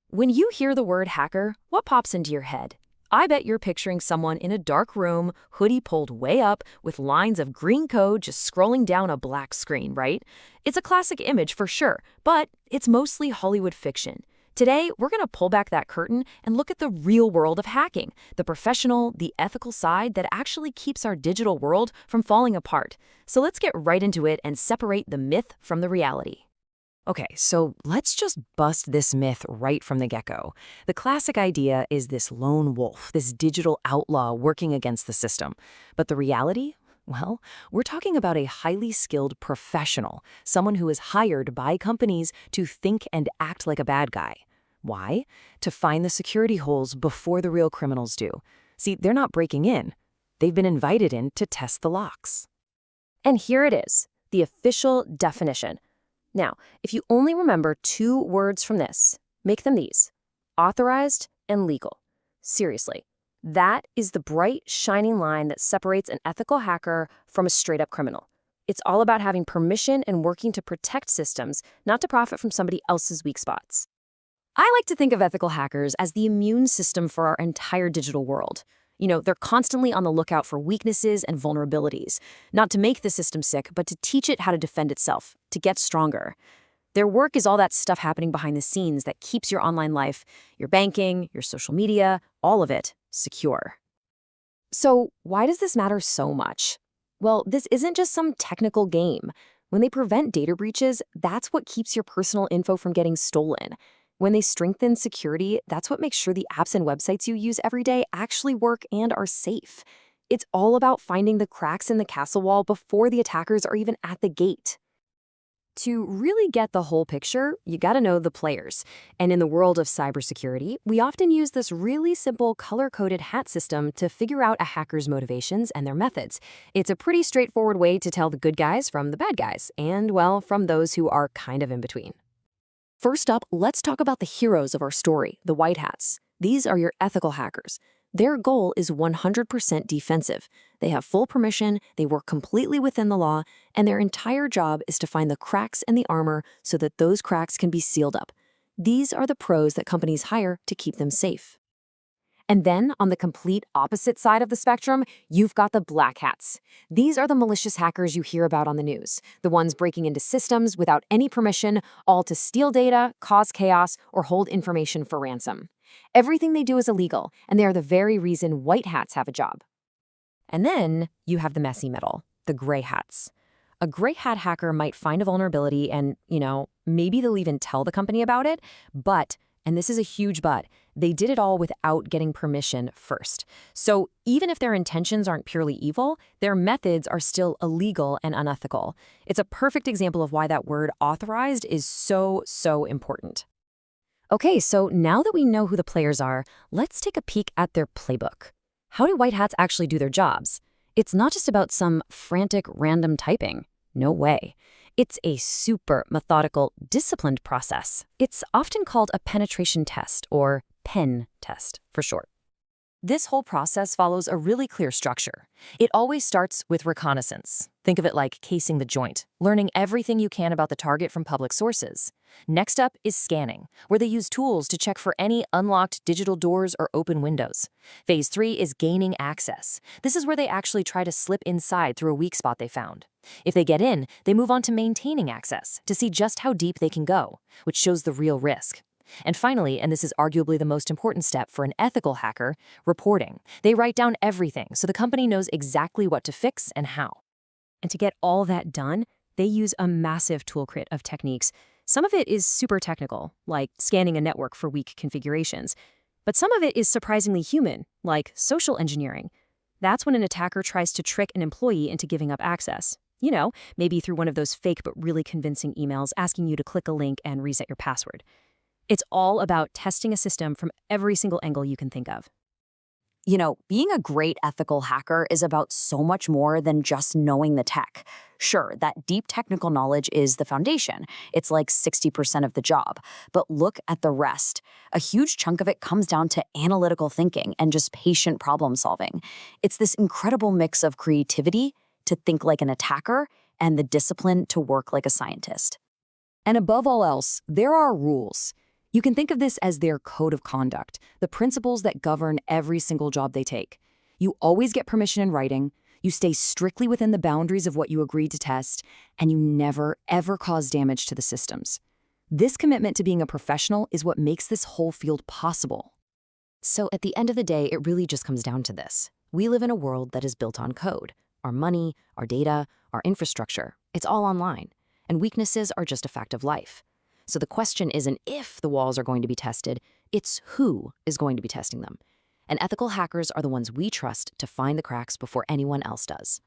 When you hear the word hacker, what pops into your head? I bet you're picturing someone in a dark room, hoodie pulled way up, with lines of green code just scrolling down a black screen, right? It's a classic image for sure, but it's mostly Hollywood fiction. Today, we're going to pull back that curtain and look at the real world of hacking, the professional, the ethical side that actually keeps our digital world from falling apart. So let's get right into it and separate the myth from the reality. Okay, so let's just bust this myth right from the get-go. The classic idea is this lone wolf, this digital outlaw working against the system. But the reality? Well, we're talking about a highly skilled professional, someone who is hired by companies to think and act like a bad guy. Why? To find the security holes before the real criminals do. See, they're not breaking in. They've been invited in to test the locks. And here it is, the official definition. Now, if you only remember two words from this, make them these: authorized and legal. Seriously, that is the bright, shining line that separates an ethical hacker from a straight-up criminal. It's all about having permission and working to protect systems, not to profit from somebody else's weak spots. I like to think of ethical hackers as the immune system for our entire digital world. They're constantly on the lookout for weaknesses and vulnerabilities, not to make the system sick, but to teach it how to defend itself, to get stronger. Their work is all that stuff happening behind the scenes that keeps your online life, your banking, your social media, all of it, secure. So why does this matter so much? Well, this isn't just some technical game. When they prevent data breaches, that's what keeps your personal info from getting stolen. When they strengthen security, that's what makes sure the apps and websites you use every day actually work and are safe. It's all about finding the cracks in the castle wall before the attackers are even at the gate. To really get the whole picture, you gotta know the players. And in the world of cybersecurity, we often use this really simple color-coded hat system to figure out a hacker's motivations and their methods. It's a pretty straightforward way to tell the good guys from the bad guys, and, well, from those who are kind of in between. First up, let's talk about the heroes of our story, the white hats. These are your ethical hackers. Their goal is 100% defensive. They have full permission, they work completely within the law, and their entire job is to find the cracks in the armor so that those cracks can be sealed up. These are the pros that companies hire to keep them safe. And then, on the complete opposite side of the spectrum, you've got the black hats. These are the malicious hackers you hear about on the news, the ones breaking into systems without any permission, all to steal data, cause chaos, or hold information for ransom. Everything they do is illegal, and they are the very reason white hats have a job. And then, you have the messy middle, the gray hats. A gray hat hacker might find a vulnerability and, maybe they'll even tell the company about it, but, and this is a huge but, they did it all without getting permission first. So even if their intentions aren't purely evil, their methods are still illegal and unethical. It's a perfect example of why that word authorized is so important. Okay, so now that we know who the players are, let's take a peek at their playbook. How do white hats actually do their jobs? It's not just about some frantic random typing. No way. It's a super methodical, disciplined process. It's often called a penetration test, or PEN test for short. This whole process follows a really clear structure. It always starts with reconnaissance. Think of it like casing the joint, learning everything you can about the target from public sources. Next up is scanning, where they use tools to check for any unlocked digital doors or open windows. Phase 3 is gaining access. This is where they actually try to slip inside through a weak spot they found. If they get in, they move on to maintaining access to see just how deep they can go, which shows the real risk. And finally, and this is arguably the most important step for an ethical hacker, reporting. They write down everything so the company knows exactly what to fix and how. And to get all that done, they use a massive toolkit of techniques. Some of it is super technical, like scanning a network for weak configurations. But some of it is surprisingly human, like social engineering. That's when an attacker tries to trick an employee into giving up access. Maybe through one of those fake but really convincing emails asking you to click a link and reset your password. It's all about testing a system from every single angle you can think of. Being a great ethical hacker is about so much more than just knowing the tech. Sure, that deep technical knowledge is the foundation. It's like 60% of the job. But look at the rest. A huge chunk of it comes down to analytical thinking and just patient problem solving. It's this incredible mix of creativity to think like an attacker and the discipline to work like a scientist. And above all else, there are rules. You can think of this as their code of conduct, the principles that govern every single job they take. You always get permission in writing, you stay strictly within the boundaries of what you agreed to test, and you never, ever cause damage to the systems. This commitment to being a professional is what makes this whole field possible. So at the end of the day, it really just comes down to this. We live in a world that is built on code. Our money, our data, our infrastructure, it's all online. And weaknesses are just a fact of life. So the question isn't if the walls are going to be tested, it's who is going to be testing them. And ethical hackers are the ones we trust to find the cracks before anyone else does.